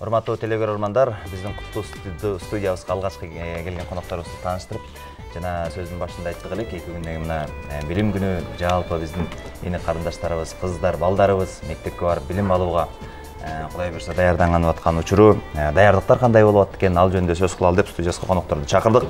Урматтуу телекөрөрмандар, биздин куттуу студиябызга алгачкы келген конокторубузду тааныштырып, жана сөздүн башында айттык элек, 2 күндөн мына билим күнү жалпы биздин эне карындаштарыбыз, кыздар, балдарыбыз мектепке барып билим алууга Кудай буйрса даярданып аткан учуру, даярдыктар кандай болуп атты экен, ал жөнүндө сөз кылалы деп студияга конокторду чакырдык.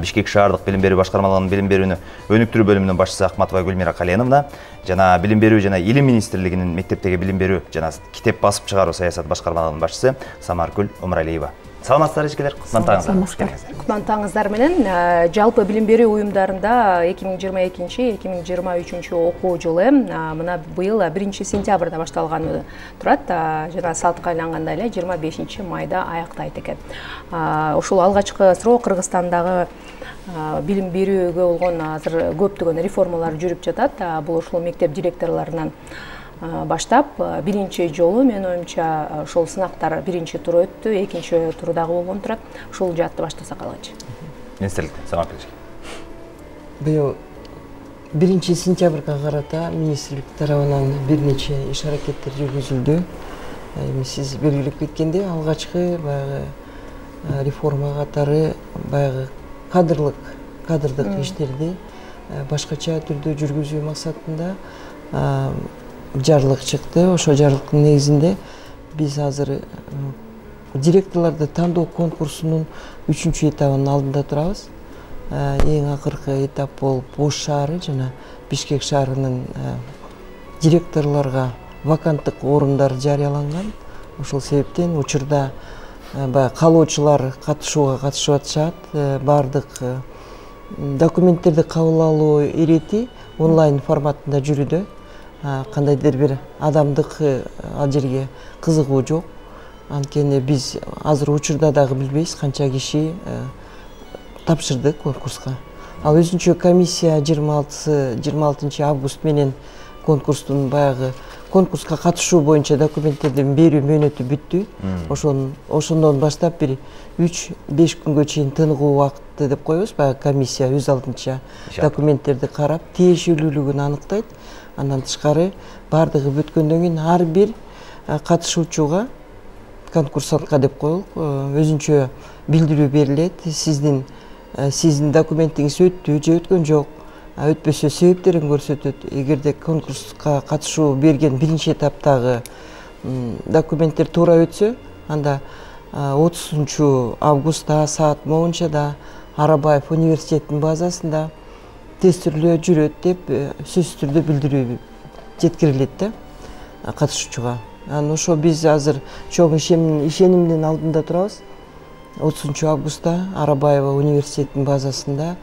Бишкек шаардык билим берүү башкармалыгынын билим берүүнү өнүктүрүү бөлүмүнүн башчысы Акматова Гүлмира Каленовна жана билим берүү жана илим министрлигинин мектептеги билим берүү жана китеп басып чыгаруу саясат башкармалыгынын башчысы Самаркүл Умаралиева. Саламатсыздар эчкелер, кутмандтарыңыздар менен. Жалпы билим берүү уюмдарында 2022-2023 окуу жылы мына быйыл 1-сентябрда башталганы турат. Жана саатка айланганда эле 25-майда аяктайт экен. Ушул алгачкы срок Кыргызстандагы билим берүүгө болгон азыр көптөгөн реформалар жүрүп жатат. Бул ушул мектеп директорлорунан баштап биринчи жолу менин оюмча ошол сынактар биринчи туру өттү, экинчи туру дагы болгон турат. Ушул жаатты баштасак алгачы. Министрликте Самаркүл. Быйыл 1-сентябрга карата министрлик тарабынан бир нече иш-аракеттер жүргүзүлдү. Эми сиз белгилеп кеткендей, алгачкы баягы реформа катары баягы кадрдык иштерди башкача түрдө жүргүзүү максатында жарлык чыкты. Ошо жарлыктын негизинде биз азыр директорлорду тандоо конкурсунун 3-этабынын алдында турабыз. Эң акыркы этап болуп Ош шаары жана Бишкек шаарынын директорлорго ваканттык орундар жарыяланган. Ошол себептен учурда каалоочулар катышып атышат. Бардык документтерди кабыл алуу ирети онлайн форматында жүрүүдө. Кандайдыр бир адамдык ал жерге кызыгуу жок. Анткени биз азыр учурда дагы билбейбиз канча киши тапшырды конкурска. Ал өзүнчө комиссия 26 август менен конкурстун баягы конкурска катышуу боюнча документтердин берүү мөөнөтү бүттү. Ошондон баштап бир 3-5 күнгө чейин тыныгуу убакыт деп коебуз. Баягы комиссия өз алдынча документтерди карап, тиешелүүлүгүн аныктайт. Андан тышкары бардыгы бүткөндөн кийин ар бир катышуучуга, конкурсантка деп коелук, өзүнчө билдирүү берилет. Сиздин документиңиз өттү же өткөн жок, өтпөсө себептерин көрсөтөт. Эгерде конкурска катышуу берген биринчи этаптагы документтер туура өтсө, анда 30 августта саат моунчада Арабаев университетинин базасында тестирлөө жүрөт деп сөзсүз түрдө билдирүү жеткирилет да катышуучуга. Ошо биз азыр чоң ишенимдин алдында турабыз. 30 августта Арабаева университетинин базасында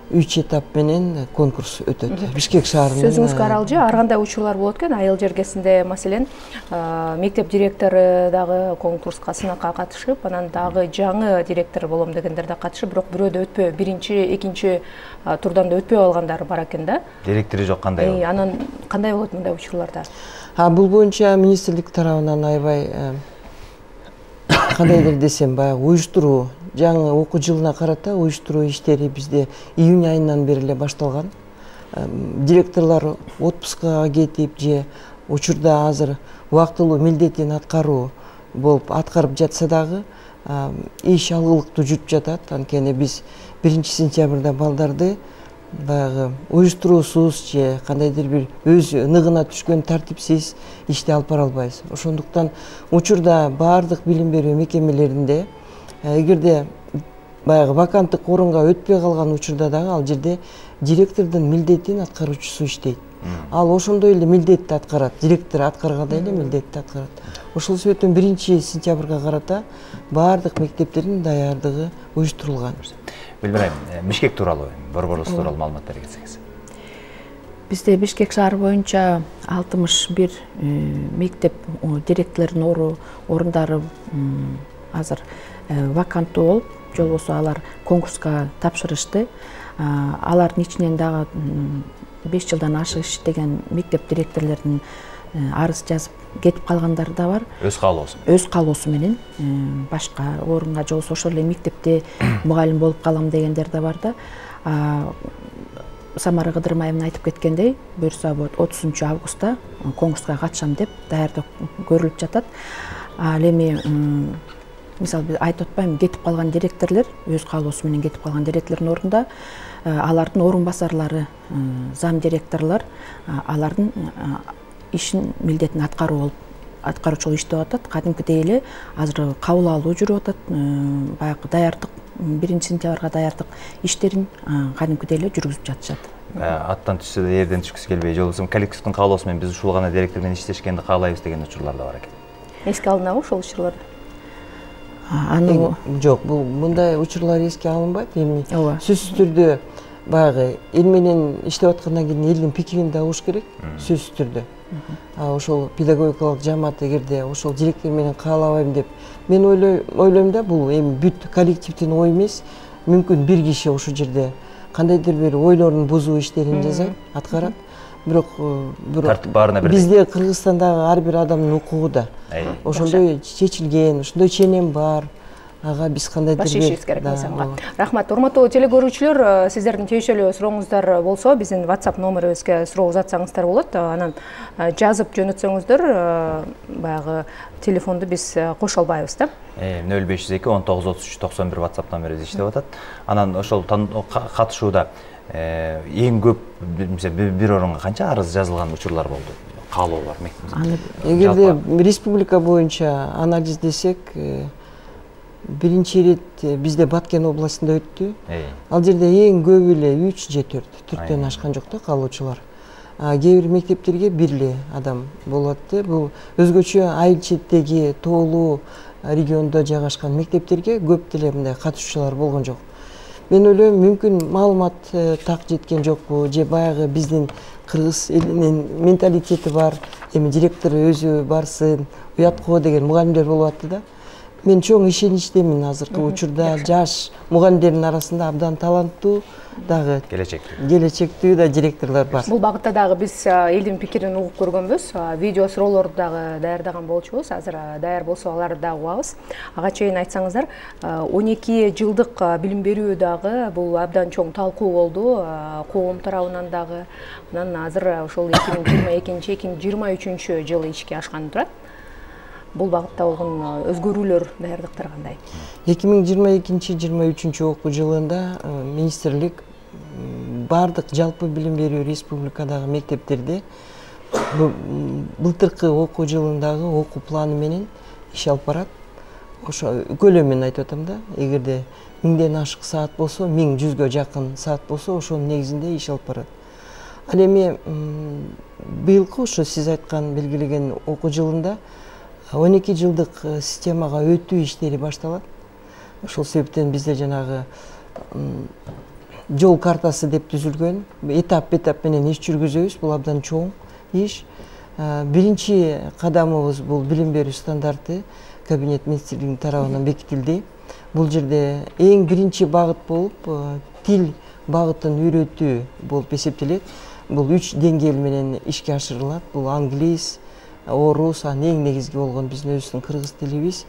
3 этап менен конкурс өтөт. Бишкек шаарынын. Сөзүңүзгө аралжы, ар кандай учурлар болот экен? Айыл жергесинде маселен мектеп директору дагы конкурска, сынакка катышып, анан дагы жаңы директор болом дегендер да катышып, бирок бирөөдө өтпөй, биринчи, экинчи турдан да өтпөй алгандар бар экен да. Директору жок кандай болот? Анан кандай болот мындай учурларда? Бул боюнча министрлик тарабынан аябай кандайдыр десем, баягы уюштуруу, жаңы окуу жылына карата уюштуруу иштери бизде июнь айынан бери эле башталган. Директорлор отпускага кетип же учурда азыр убактылуу милдетин аткарып жатса дагы иш алгылыктуу жүрүп жатат. Анткени биз 1-сентябрда балдарды баягы уюштуруусуз же кандайдыр бир өз ныгына түшкөн тартипсиз ишти алып бара албайбыз. Ошондуктан учурда бардык билим берүү мекемелеринде эгерде баягы ваканттык орунга өтпөй калган учурда дагы ал жерде директордун милдетин аткаруучусу иштейт. Ал ошондой эле милдетти аткарат, директор аткаргандай эле милдетти аткарат. Ошол себептен 1-сентябрга карата бардык мектептердин даярдыгы уюштурулган. Билбейм, Бишкек тууралуу, борборубуз тууралуу маалымат бергенсиңиз. Бизде Бишкек шаары боюнча 61 мектеп директорлорунун орундары азыр ваканттуу болуп, же болбосо алар конкурска тапшырышты. Алардын ичинен дагы 5 жылдан ашык иштеген мектеп директорлорунун арыз жазып кетип калгандар да бар. Өз каалоосу. Өз каалоосу менен башка орунга же болбосо ошол эле мектепте мугалим болуп калам дегендер да бар да. Самара Кыдырмаевна айтып кеткендей, буюрса 30 августта конкурска катышам деп даярдык көрүлүп жатат. Ал эми мисалы биз айтып атпаймынбы, кетип калган директорлор, өз каалоосу менен кетип калган директордун ордунда алардын орун басарлары, зам директорлор алардын ишин милдетин аткаруучу болуп иштеп атат. Кадимкидей эле азыр кабыл алуу жүрүп атат. Баягы даярдык 1-сентябрга даярдык иштерин кадимкидей эле жүргүзүп жатышат. Аттан түшсө да жерден түшкүсү келбей, же болбосо коллективдин каалоосу менен биз ушул гана директор менен иштешкенди каалайбыз деген учурлар да бар экен. Эске алынабы ошол учурларды? Жок, бул мындай учурлар эске алынбайт. Эми Ооба. сөзсүз түрдө баягы эл менен иштеп аткандан кийин элдин пикирин да угуш керек, сөзсүз түрдө. Ошол педагогикалык жамаат эгерде ошол директор менен каалабайм деп, мен ойлойм да, бул эми бүт коллективдин ою эмес, мүмкүн бир киши ошол жерде кандайдыр бир ойлорун бузуу иштерин жасайт, аткарат. Бирок Тартип баарына бирдей. бизде Кыргызстандагы ар бир адамдын укугу да ошондой чечилген, ошондой ченем бар. Ага биз кандайдыр баш ийишибиз керек мисалга. Рахмат. Урматтуу телекөрүүчүлөр, сиздердин тийишелүү сурооңуздар болсо, биздин WhatsApp номерибизге суроо узатсаңыздар болот. Анан жазып жөнөтсөңүздөр, баягы телефонду биз кошо албайбыз да. 0502 1933 91 WhatsApp номерибиз иштеп атат. Анан ошол катышууда эң көп бир орунга канча арыз жазылган учурлар болду? Каалоолор мектебизде. Эгерде республика боюнча анализдесек, биринчи ирет бизде Баткен областында өттү. Ал жерде эң көбү эле 3 же 4-төн ашкан жок да каалоочулар. Кээ бир мектептерге 1 эле адам болот. Бул өзгөчө айыл четтеги, тоолуу региондо жайгашкан мектептерге көп деле мындай катышуучулар болгон жок. Мен ойлойм, мүмкүн маалымат так жеткен жокпу, же баягы биздин кыргыз элинин менталитети бар, эми директор өзү барсын, уят го деген мугалимдер болуп атты да. Мен чоң ишеничтемин азыркы учурда жаш мугалимдердин арасында абдан таланттуу дагы келечектүү да директорлор бар. Бул багытта дагы биз элдин пикирин угуп көргөнбүз. Видео суроолорду дагы даярдаган болчубуз. Азыр даяр болсо аларды дагы угабыз. Ага чейин айтсаңыздар, 12 жылдык билим берүү дагы бул абдан чоң талкуу болду, коом тарабынан дагы. Анан азыр ошол 2022-2023 жылы ишке ашканы турат. Бул багытта болгон өзгөрүүлөр, даярдыктар кандай? 2022-2023 окуу жылында министрлик бардык жалпы билим берүү республикадагы мектептерде былтыркы окуу жылындагы окуу планы менен иш алып барат. Ошо көлөмүн айтып атам да. Эгерде 1000ден ашык саат болсо, 1100гө жакын саат болсо, ошонун негизинде иш алып барат. Ал эми быйылкы ошо сиз айткан белгилеген окуу жылында 12 жылдык системага өтүү иштери башталат. Ошол себептен бизде жанагы жол картасы деп түзүлгөн, этап менен иш жүргүзөбүз. Бул абдан чоң иш. Биринчи кадамыбыз бул билим берүү стандарты Кабинет министрлигинин тарабынан бекитилди. Бул жерде эң биринчи багыт болуп тил багытын үйрөтүү болуп эсептелет. Бул 3 деңгээл менен ишке ашырылат. Бул англис, орус, эң негизги болгон биздин өзүбүздүн кыргыз тилибиз.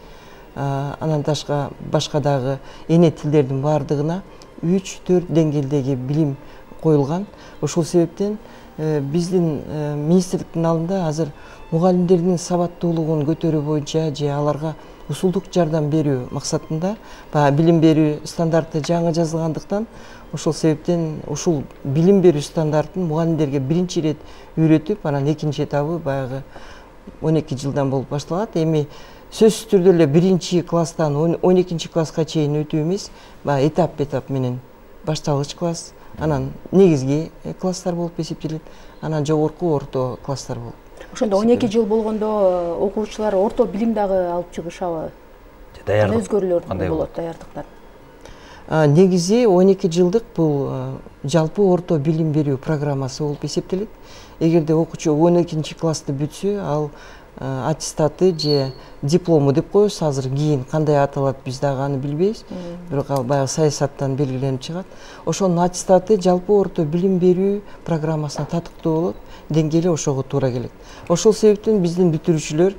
Анан башка дагы эне тилдердин баардыгына 3-4 деңгээлдеги билим коюлган. Ошол себептен биздин министрликтин алдында азыр мугалимдердин сабаттуулугун көтөрүү боюнча же аларга усулдук жардам берүү максатында билим берүү стандарты жаңы жазылгандыктан, ошол себептен ушул билим берүү стандартын мугалимдерге биринчи ирет үйрөтүп, анан экинчи этабы баягы 12 жылдан болуп башталат. Эми сөзсүз түрдө эле биринчи класстан 12 класска чейин өтүү эмес, этап менен башталгыч класс, анан негизги класстар болуп эсептелет, анан жогорку орто класстар болуп. Ошондо 12 жыл болгондо окуучулар орто билим дагы алып чыгышабы? Даярдык өзгөрүүлөр болот, даярдыктар. Негизи 12 жылдык бул жалпы орто билим берүү программасы болуп эсептелет. Эгерде окуучу 12 классты бүтсө, ал аттестаты же диплому деп коебуз. Азыр кийин кандай аталат биз дагы аны билбейбиз. Бирок ал баягы саясаттан белгиленип чыгат. Ошонун аттестаты жалпы орто билим берүү программасына татыктуу болот. Деңгээли ошого туура келет. Ошол себептен биздин бүтүрүүчүлөр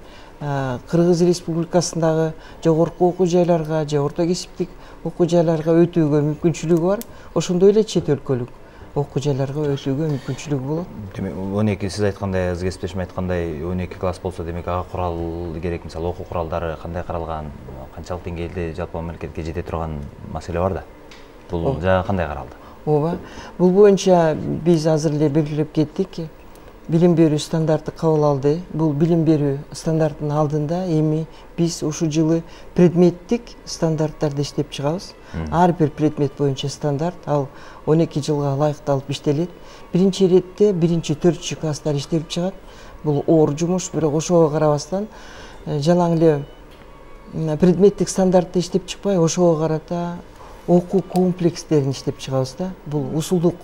Кыргыз Республикасындагы жогорку окуу жайларга же орто кесиптик окуу жайларга өтүүгө мүмкүнчүлүгү бар. Ошондой эле чет өлкөлүк окуу жайларга өтүүгө мүмкүнчүлүгү болот. Демек 12 сиз айткандай, кесиптешим айткандай 12 класс болсо, демек ага курал керек, мисалы окуу куралдары кандай каралган, канчалык деңгээлде жалпы мамлекетке жете турган маселе бар да. Бул жагы кандай каралды? Ооба. Бул боюнча биз азыр эле белгилеп кеттик. Билим берүү стандарты кабыл алды. Бул билим берүү стандартынын алдында эми биз ушул жылы предметтик стандарттарды иштеп чыгабыз. Ар бир предмет боюнча стандарт, ал 12 жылга ылайыкталып иштелет. Биринчи иретте 1-4 класстар иштелип чыгат. Бул оор жумуш, бирок ошого карабастан жалаң эле предметтик стандартты иштеп чыкпай, ошого карата окуу комплекстерин иштеп чыгабыз да. Бул усулдук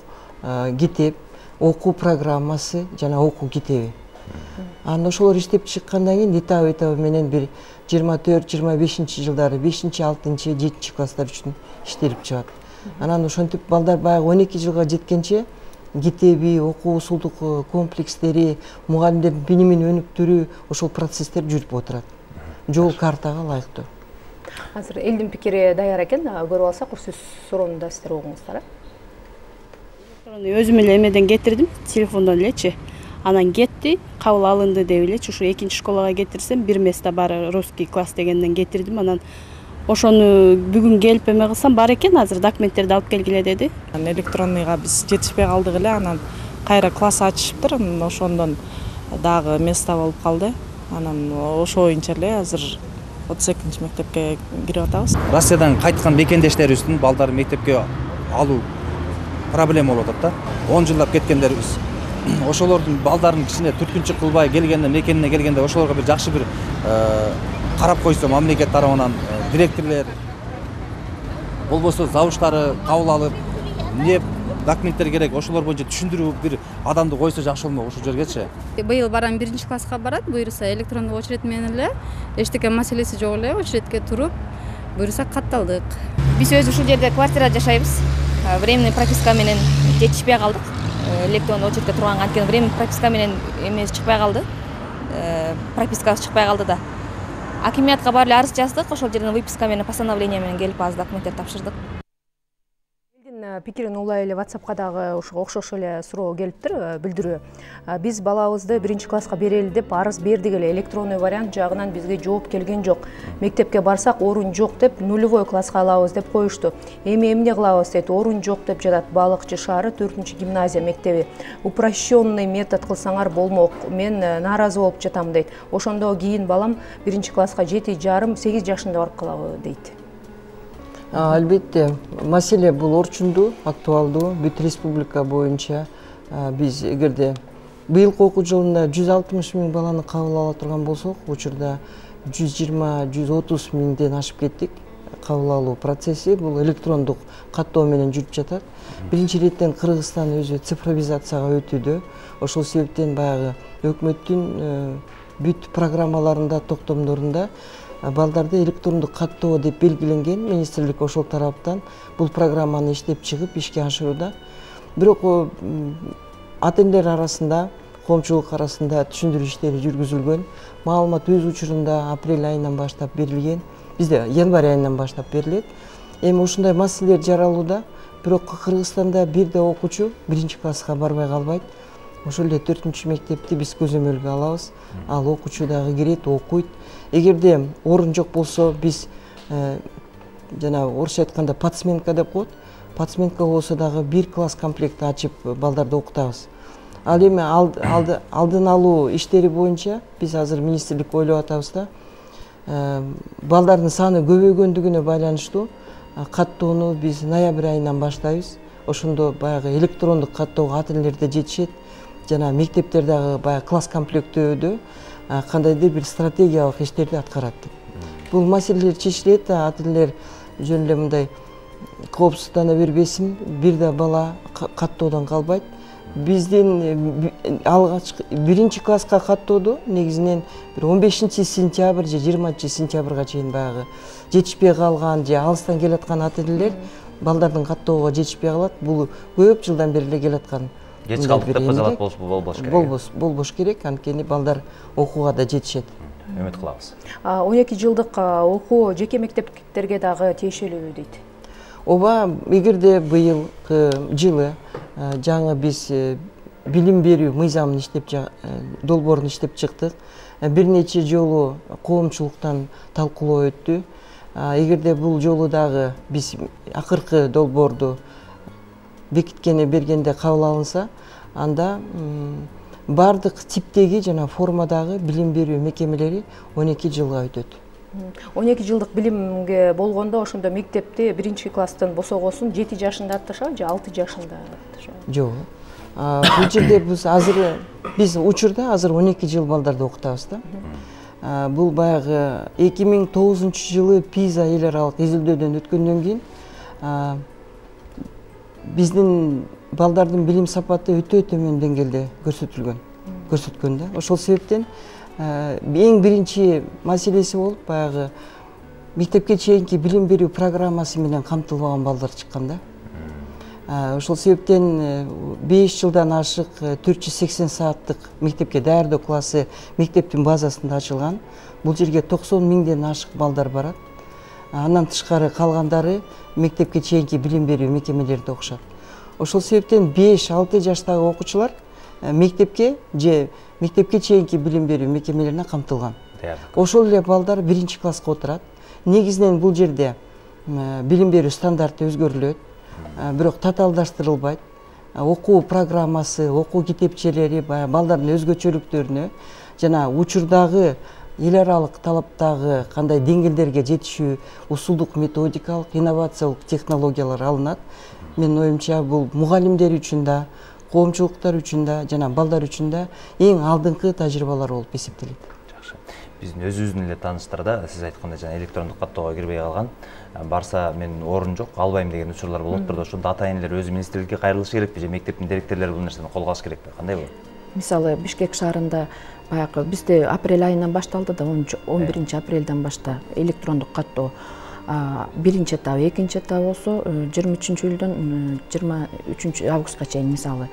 китеп, окуу программасы жана окуу китеби. Анан ошолор иштеп чыккандан кийин этабы менен бир 24-25 жылдары 5-6-7 класстар үчүн иштелип чыгат. Анан ошентип балдар баягы 12 жылга жеткенче китеби, окуу усулдук комплекстери, мугалимдердин бинимин өнүктүрүү ошол процесстер жүрүп отурат. Жол картага ылайыктуу. Азыр элдин пикири даяр экен, көрүп алсак, сөз суроону да сиздер угуңуздар. Өзүм эле эмеден кетирдим, телефондон элечи. Анан кетти, кабыл алынды деп элечи, ушу экинчи школага кетирсем, бир места бар русский класс дегенден кетирдим. Анан ошону бүгүн келип эме кылсам бар экен, азыр документтерди алып келгиле деди. Электронныйга биз жетишпей калдык эле, анан кайра класс ачышыптыр, анан ошондон дагы места болуп калды. Анан ошо боюнча эле азыр 32 мектепке кирип атабыз. Россиядан кайткан мекендештерибиздин балдарды мектепке алуу проблема болуп атат да. 10 жылдап кеткендерибиз. Ошолордун балдарын кичине түрткүнчүк кылбай келгенде, мекенине келгенде ошолорго бир жакшы бир карап койсо мамлекет тарабынан директорлор болбосо завуштары кабыл алып, эмне документтер керек, ошолор боюнча түшүндүрүү бир адамды койсо жакшы болмок ушул жергечи. Быйыл барам 1-класска барат, буюрса электрондук очередь менен эле, эчтеке маселеси жок эле, очередке туруп, буюрса катталдык. Биз өзү ушул жерде квартирада жашайбыз. Временный прописка менен жетишпей калдык. Электрондук очередке турганга анткени временный прописка менен эмес чыкпай калды. Пропискасы чыкпай калды да. Акимиятка барып эле арыз жаздык, ошол жерден выписка менен постановление менен келип азыр документтерди тапшырдык. Пикирин улай эле WhatsAppка дагы ошого окшош эле суроо келиптир, билдирүү. Биз балабызды 1-класска берели деп арыз бердик эле, электронный вариант жагынан бизге жооп келген жок. Мектепке барсак орун жок деп, нулевой класска алабыз деп коюшту. Эми эмне кылабыз дейт, орун жок деп жатат Балыкчы шаары 4-гимназия мектеби. Упрощенный метод кылсаңар болмок. Мен нааразы болуп жатам дейт. Ошондо кийин балам 1-класска 7,5-8 жашында барып калабы дейт. Албетте, маселе бул орчундуу, актуалдуу. Бүт республика боюнча биз эгерде быйылкы окуу жылында 160 миң баланы кабыл ала турган болсок, учурда 120-130 миңден ашып кеттик. Кабыл алуу процесси бул электрондук каттоо менен жүрүп жатат. Биринчи иреттен Кыргызстан өзү цифровизацияга өтүүдө. Ошол себептен баягы өкмөттүн бүт программаларында, токтомдорунда балдарды электрондук каттоо деп белгиленген. Министрлик ошол тараптан бул программаны иштеп чыгып ишке ашырууда. Бирок ата-энелер арасында, коомчулук арасында түшүндүрүү иштери жүргүзүлгөн. Маалымат өз учурунда апрель айынан баштап берилген. Бизде январь айынан баштап берилет. Эми ушундай маселелер жаралууда. Бирок Кыргызстанда бир да окуучу 1-класска барбай калбайт. Ошол эле 4-мектепти биз көзөмөлгө алабыз. Ал окуучу дагы кирет, окуйт. Эгерде орун жок болсо, биз жана орусча айтканда подсменка деп коет. Подсменка болсо дагы 1 класс комплект ачып балдарды окутабыз. Ал эми алдын алуу иштери боюнча биз азыр министрлик ойлоп атабыз да. Балдардын саны көбөйгөндүгүнө байланыштуу каттоону биз ноябрь айынан баштайбыз. Ошондо баягы электрондук каттоого ата-энелерде жетишет. Жана мектептер дагы баягы класс комплектөөдө кандайдыр бир стратегиялык иштерди аткарат. Бул маселелер чечилет, ата-энелер жөн эле мындай коопсуздана бербесин, бир да бала каттоодон калбайт. Биздин алгачкы 1-класска каттоодо негизинен бир 15-сентябрь же 20-сентябрга чейин баягы жетишпей калган же алыстан келаткан ата-энелер балдардын каттоого жетишпей калат. Бул көп жылдан бери эле келаткан. Кеч калдык деп кызалат болбош керек. Болбош керек, анткени балдар окууга да жетишет. Үмүт кылабыз. 12 жылдык окуу жеке мектептерге дагы тиешелүү дейт. Ооба, эгерде быйылкы жылы жаңы биз билим берүү мыйзамын долбоорун иштеп чыктык. Бир нече жолу коомчулуктан талкуулоо өттү. Эгерде бул жолу дагы биз акыркы долбоорду бекиткени бергенде кабыл алынса, анда бардык типтеги жана формадагы билим берүү мекемелери 12 жылга өтөт. 12 жылдык билимге болгондо ошондо мектепти 1-класстан босогосун 7 жашында атташабы же 6 жашында атташабы? Жок. Бул жерде биз учурда азыр 12 жыл балдарды окутабыз да. Бул баягы 2009-жылы PISA эл аралык изилдөөдөн өткөндөн кийин биздин балдардын билим сапаты өтө төмөн деңгээлде көрсөткөн да. Ошол себептен эң биринчи маселеси болуп баягы мектепке чейинки билим берүү программасы менен камтылбаган балдар чыккан да. Ошол себептен 5 жылдан ашык 480 сааттык мектепке даярдоо классы мектептин базасында ачылган. Бул жерге 90 миңден ашык балдар барат. Андан тышкары калгандары мектепке чейинки билим берүү мекемелеринде окушат. Ошол себептен 5-6 жаштагы окуучулар мектепке же мектепке чейинки билим берүү мекемелерине камтылган. Ошол эле балдар 1-класска отурат. Негизинен бул жерде билим берүү стандарты өзгөрүлөт, бирок татаалдаштырылбайт. Окуу программасы, окуу китепчелери балдардын өзгөчөлүктөрүнө жана учурдагы эл аралык талаптагы кандай деңгээлдерге жетишүү усулдук методикалык, инновациялык технологиялар алынат. Менин оюмча бул мугалимдер үчүн да, коомчулуктар үчүн да жана балдар үчүн да эң алдыңкы тажрыйбалар болуп эсептелет. Жакшы. Биздин өзүбүздүн эле тааныштарда сиз айткандай жана электрондук каттоого кирбей калган, барса мен орун жок, албайм деген учурлар болуп турду. Ошондо ата-энелер өзү министрликке кайрылышы керекпи же мектептин директорлору бул нерсени колго алыш керекпи? Кандай болот? Мисалы Бишкек шаарында баягы бизде апрель айынан башталды да, 11 апрелден башта электрондук каттоо. Биринчи этап, экинчи этап болсо 23-июлдан 23 августка чейин мисалы.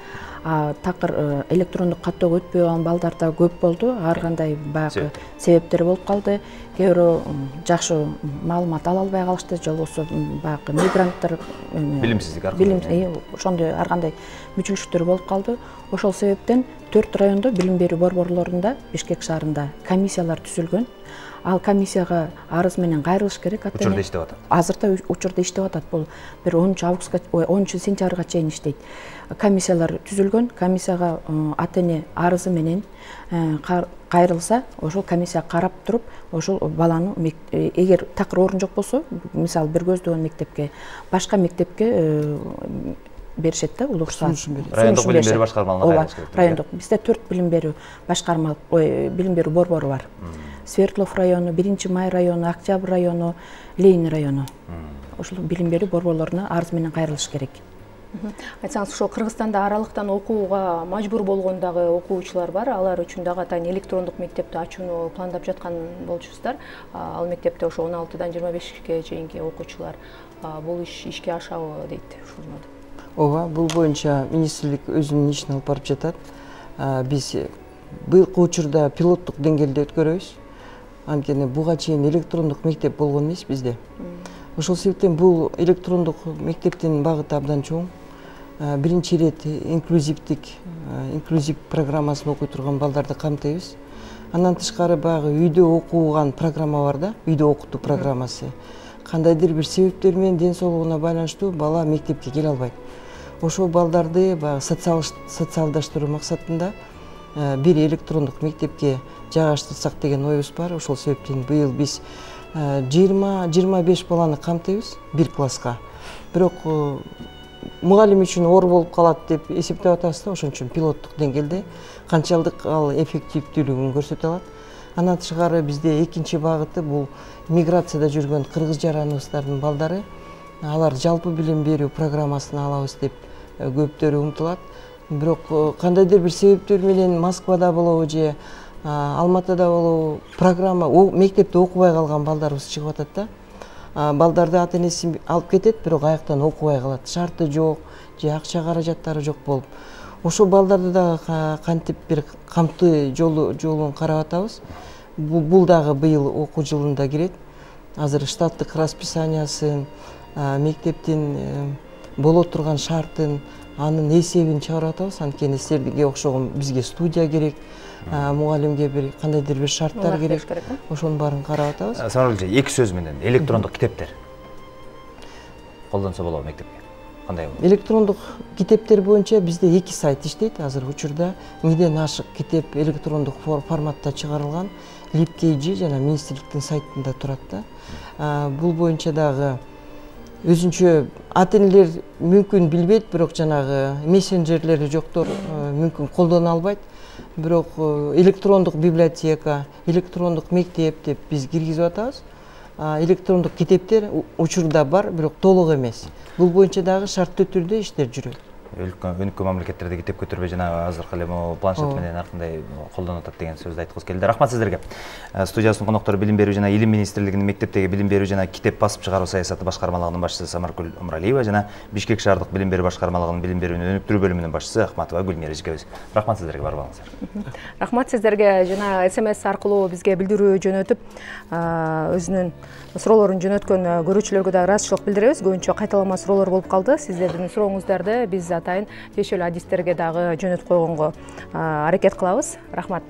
Такыр электрондук каттоого өтпөй калган балдар да көп болду. Ар кандай баягы себептер болуп калды. Кээ бирөө жакшы маалымат ала албай калышты, же болбосо баягы мигранттар билимсиздик аркылуу. Ошондой ар кандай мүчүлүштөр болуп калды. Ошол себептен 4 райондо билим берүү борборлорунда Бишкек шаарында комиссиялар түзүлгөн. Ал комиссияга арыз менен кайрылыш керек. Учурда иштеп атат. Азырда учурда иштеп атат. Бул бир 10 сентябрга чейин иштейт. Комиссиялар түзүлгөн. Комиссияга ата-эне арызы менен кайрылса, ошол комиссия карап туруп, ошол баланы эгер такыр орун жок болсо, мисалы бир көздөгөн мектепке, башка мектепке беришет да, улугсуат. Райондук билим берүү башкармаларына кайрылыш керек. Райондук. Бизде 4 билим берүү башкарма, билим берүү борбору бар. Свердлов району, 1-Май району, Октябрь району, Ленин району. Ошол билим берүү борборлоруна арыз менен кайрылыш керек. Айтсаңыз, ошо Кыргызстанда аралыктан окууга мажбур болгондагы окуучулар бар. Алар үчүн дагы атайын электрондук мектепти ачууну пландап жаткан болчусуздар. Ал мектепте ошо 16-дан 25-ке чейинки окуучулар бул ишке ашабы дейт ушул. Ооба, бул боюнча министрлик өзүнүн ишин алып барып жатат. Биз быйылкы учурда пилоттук деңгээлде өткөрөбүз. Анткени буга чейин электрондук мектеп болгон эмес бизде. Ошол себептен бул электрондук мектептин багыты абдан чоң. Биринчи ирет инклюзив программасын окуй турган балдарды камтыйбыз. Андан тышкары баягы үйдө окуган программа бар да, үйдө окутуу программасы. Кандайдыр бир себептер менен ден соолугуна байланыштуу бала мектепке келе албайт. Ошол балдарды баягы социалдаштыруу максатында бир электрондук мектепке жайгаштырсак деген оюбуз бар. Ошол себептен быйыл биз 20-25 баланы камтыйбыз бир класска. Бирок мугалим үчүн оор болуп калат деп эсептеп атабыз да, ошон үчүн пилоттук деңгээлде канчалык ал эффективдүүлүгүн көрсөтө алат. Андан тышкары бизде экинчи багыты бул миграцияда жүргөн кыргыз жараныбыздардын балдары. Алар жалпы билим берүү программасын алабыз деп көптөрү умтулат. Бирок кандайдыр бир себептер менен Москвада болобу же Алматыда болобу программа мектепте окубай калган балдарыбыз чыгып атат да. Балдарды ата-энеси алып кетет, бирок аяктан окубай калат. Шарты жок же акча каражаттары жок болуп. Ошол балдарды да кантип бир камтуу жолун карап атабыз. Бул дагы быйыл окуу жылында кирет. Азыр штаттык расписаниясын, мектептин боло турган шартын анын эсебин чыгарып атабыз. Анткени силерге окшогон бизге студия керек, мугалимге бир кандайдыр бир шарттар керек. Ошонун баарын карап атабыз. Самар эже, эки сөз менен электрондук китептер колдонсо болобу мектепке? Кандай болот? Электрондук китептер боюнча бизде 2 сайт иштейт. Азыр учурда 1000ден ашык китеп электрондук форматта чыгарылган. LibKG жана министрликтин сайтында турат да. Бул боюнча дагы өзүнчө ата-энелер мүмкүн билбейт, бирок жанагы мессенджерлери жоктор мүмкүн колдоно албайт. Бирок электрондук библиотека, электрондук мектеп деп биз киргизип атабыз. Электрондук китептер учурда бар, бирок толук эмес. Бул боюнча дагы шарттуу түрдө иштер жүрөт. Өнүккөн мамлекеттерде китеп көтөрбөй жана азыркы эле планшет менен ар кандай колдонуп атат деген сөздү айткыбыз келди. Рахмат сиздерге. Студиябыздын коноктору Билим берүү жана Илим министрлигинин мектептеги билим берүү жана китеп басып чыгаруу саясаты башкармалыгынын башчысы Самаркүл Умралиева жана Бишкек шаардык билим берүү башкармалыгынын билим берүүнү өнүктүрүү бөлүмүнүн башчысы Акматова Гүлмира эжекебиз. Рахмат сиздерге, бар болуңуздар. Рахмат сиздерге. Жана SMS аркылуу бизге билдирүү жөнөтүп, өзүнүн суроолорун жөнөткөн көрүүчүлөргө да ыраазычылык билдиребиз. Көбүнчө кайталама суроолор болуп калды. Сиздердин сурооңуздарды биз атайын тиешелүү адистерге дагы жөнөтүп койгонго аракет кылабыз. Рахмат.